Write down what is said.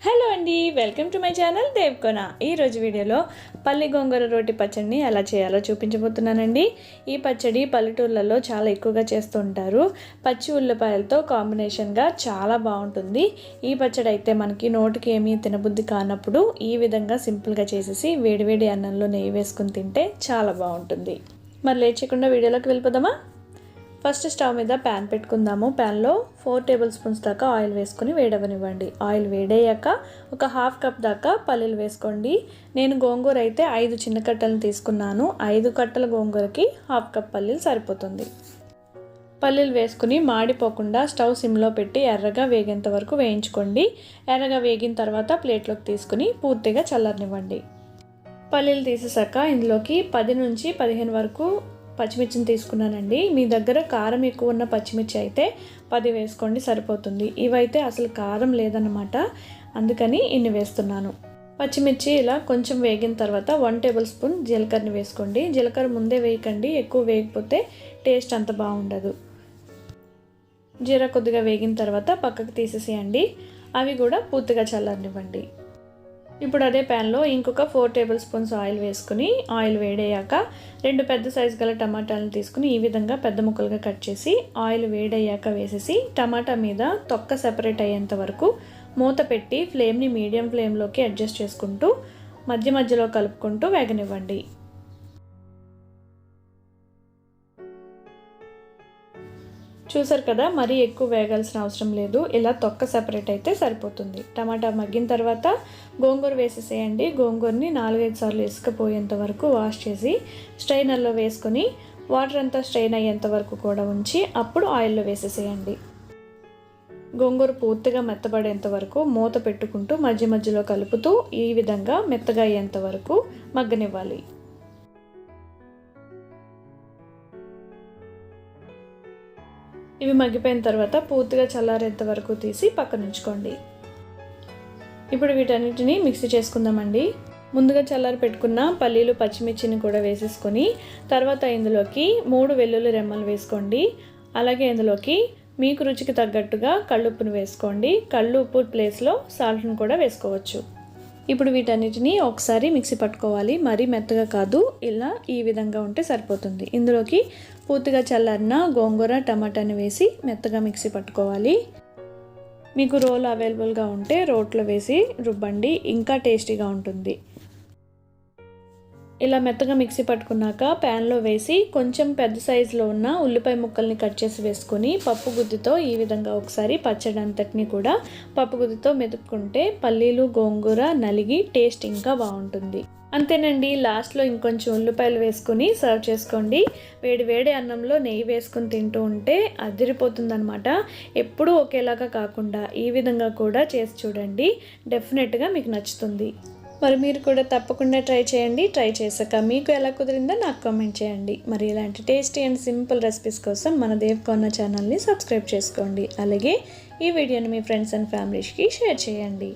Hello అండి, welcome to my channel దేవ్కోన. ఈరోజు వీడియోలో పల్లి గోంగూర రోటి పచ్చడిని ఎలా చేయాలో చూపించబోతున్నానండి. ఈ పచ్చడి పల్లెటూర్లలో చాలా ఎక్కువగా చేస్తూ ఉంటారు. పచ్చి ఉల్లిపాయలతో కాంబినేషన్గా చాలా బాగుంటుంది. ఈ పచ్చడి అయితే మనకి నోటికి ఏమీ తినబుద్ధి కానప్పుడు ఈ విధంగా సింపుల్గా చేసేసి వేడివేడి అన్నంలో నెయ్యి వేసుకుని తింటే చాలా బాగుంటుంది. మరి లేట్ చేయకుండా వీడియోలోకి వెళ్ళిపోదామా? ఫస్ట్ స్టవ్ మీద ప్యాన్ పెట్టుకుందాము. ప్యాన్లో 4 టేబుల్ స్పూన్స్ దాకా ఆయిల్ వేసుకొని వేడవనివ్వండి. ఆయిల్ వేడయ్యాక ఒక హాఫ్ కప్ దాకా పల్లీలు వేసుకోండి. నేను గోంగూర అయితే 5 చిన్న కట్టలను తీసుకున్నాను. 5 కట్టల గోంగూరకి హాఫ్ కప్ పల్లీలు సరిపోతుంది. పల్లీలు వేసుకుని మాడిపోకుండా స్టవ్ సిమ్లో పెట్టి ఎర్రగా వేగేంత వరకు వేయించుకోండి. ఎర్రగా వేగిన తర్వాత ప్లేట్లోకి తీసుకుని పూర్తిగా చల్లారనివ్వండి. పల్లీలు తీసేసాక ఇందులోకి 10 నుంచి 15 వరకు పచ్చిమిర్చిని తీసుకున్నానండి. మీ దగ్గర కారం ఎక్కువ ఉన్న పచ్చిమిర్చి అయితే 10 వేసుకోండి, సరిపోతుంది. ఇవైతే అసలు కారం లేదన్నమాట, అందుకని ఇన్ని వేస్తున్నాను. పచ్చిమిర్చి ఇలా కొంచెం వేగిన తర్వాత 1 టేబుల్ స్పూన్ జీలకర్రని వేసుకోండి. జీలకర్ర ముందే వేయకండి, ఎక్కువ వేయకపోతే టేస్ట్ అంత బాగుండదు. జీరా కొద్దిగా వేగిన తర్వాత పక్కకు తీసేసేయండి. అవి కూడా పూర్తిగా చల్లారనివ్వండి. ఇప్పుడు అదే ప్యాన్లో ఇంకొక 4 టేబుల్ స్పూన్స్ ఆయిల్ వేసుకుని ఆయిల్ వేడయ్యాక 2 పెద్ద సైజు గల టమాటాలను తీసుకుని ఈ విధంగా పెద్ద ముక్కలుగా కట్ చేసి ఆయిల్ వేడయ్యాక వేసేసి టమాటా మీద తొక్క సెపరేట్ అయ్యేంత వరకు మూత పెట్టి ఫ్లేమ్ని మీడియం ఫ్లేమ్లోకి అడ్జస్ట్ చేసుకుంటూ మధ్య మధ్యలో కలుపుకుంటూ వేగనివ్వండి. చూసారు కదా, మరీ ఎక్కువ వేగాల్సిన అవసరం లేదు. ఇలా తొక్క సెపరేట్ అయితే సరిపోతుంది. టమాటా మగ్గిన తర్వాత గోంగూర వేసేసేయండి. గోంగూరని 4-5 సార్లు ఇసుకపోయేంత వరకు వాష్ చేసి స్ట్రైనర్లో వేసుకొని వాటర్ అంతా స్ట్రెయిన్ అయ్యేంత వరకు కూడా ఉంచి అప్పుడు ఆయిల్లో వేసేసేయండి. గోంగూర పూర్తిగా మెత్తబడేంత వరకు మూత పెట్టుకుంటూ మధ్య మధ్యలో కలుపుతూ ఈ విధంగా మెత్తగా అయ్యేంత వరకు మగ్గనివ్వాలి. ఇవి మగ్గిపోయిన తర్వాత పూర్తిగా చల్లారేంత వరకు తీసి పక్కన ఉంచుకోండి. ఇప్పుడు వీటన్నిటిని మిక్సీ చేసుకుందామండి. ముందుగా చల్లారి పెట్టుకున్న పల్లీలు పచ్చిమిర్చిని కూడా వేసేసుకొని తర్వాత ఇందులోకి 3 వెల్లుల్లి రెమ్మలు వేసుకోండి. అలాగే ఇందులోకి మీకు రుచికి తగ్గట్టుగా కళ్ళుప్పును వేసుకోండి. కళ్ళుప్పు ప్లేస్లో సాల్ట్ను కూడా వేసుకోవచ్చు. ఇప్పుడు వీటన్నిటిని ఒకసారి మిక్సీ పట్టుకోవాలి. మరీ మెత్తగా కాదు, ఇలా ఈ విధంగా ఉంటే సరిపోతుంది. ఇందులోకి పూర్తిగా చల్లారిన గోంగూర టమాటాని వేసి మెత్తగా మిక్సీ పట్టుకోవాలి. మీకు రోల్ అవైలబుల్గా ఉంటే రోట్లో వేసి రుబ్బండి, ఇంకా టేస్టీగా ఉంటుంది. ఇలా మెత్తగా మిక్సీ పట్టుకున్నాక ప్యాన్లో వేసి కొంచెం పెద్ద సైజులో ఉన్న ఉల్లిపాయ ముక్కల్ని కట్ చేసి వేసుకొని పప్పు గుత్తితో ఈ విధంగా ఒకసారి పచ్చడి అంతటిని కూడా పప్పు గుత్తితో మెతుక్కుంటే పల్లీలు గోంగూర నలిగి టేస్ట్ ఇంకా బాగుంటుంది. అంతేనండి, లాస్ట్లో ఇంకొంచెం ఉల్లిపాయలు వేసుకుని సర్వ్ చేసుకోండి. వేడి వేడి అన్నంలో నెయ్యి వేసుకుని తింటూ ఉంటే అదిరిపోతుందనమాట. ఎప్పుడూ ఒకేలాగా కాకుండా ఈ విధంగా కూడా చేసి చూడండి, డెఫినెట్గా మీకు నచ్చుతుంది. మరి మీరు కూడా తప్పకుండా ట్రై చేయండి. ట్రై చేశాక మీకు ఎలా కుదిరిందో నాకు కామెంట్ చేయండి. మరి ఇలాంటి టేస్టీ అండ్ సింపుల్ రెసిపీస్ కోసం మన దేవ్కోన ఛానల్ని సబ్స్క్రైబ్ చేసుకోండి. అలాగే ఈ వీడియోని మీ ఫ్రెండ్స్ అండ్ ఫ్యామిలీస్కి షేర్ చేయండి.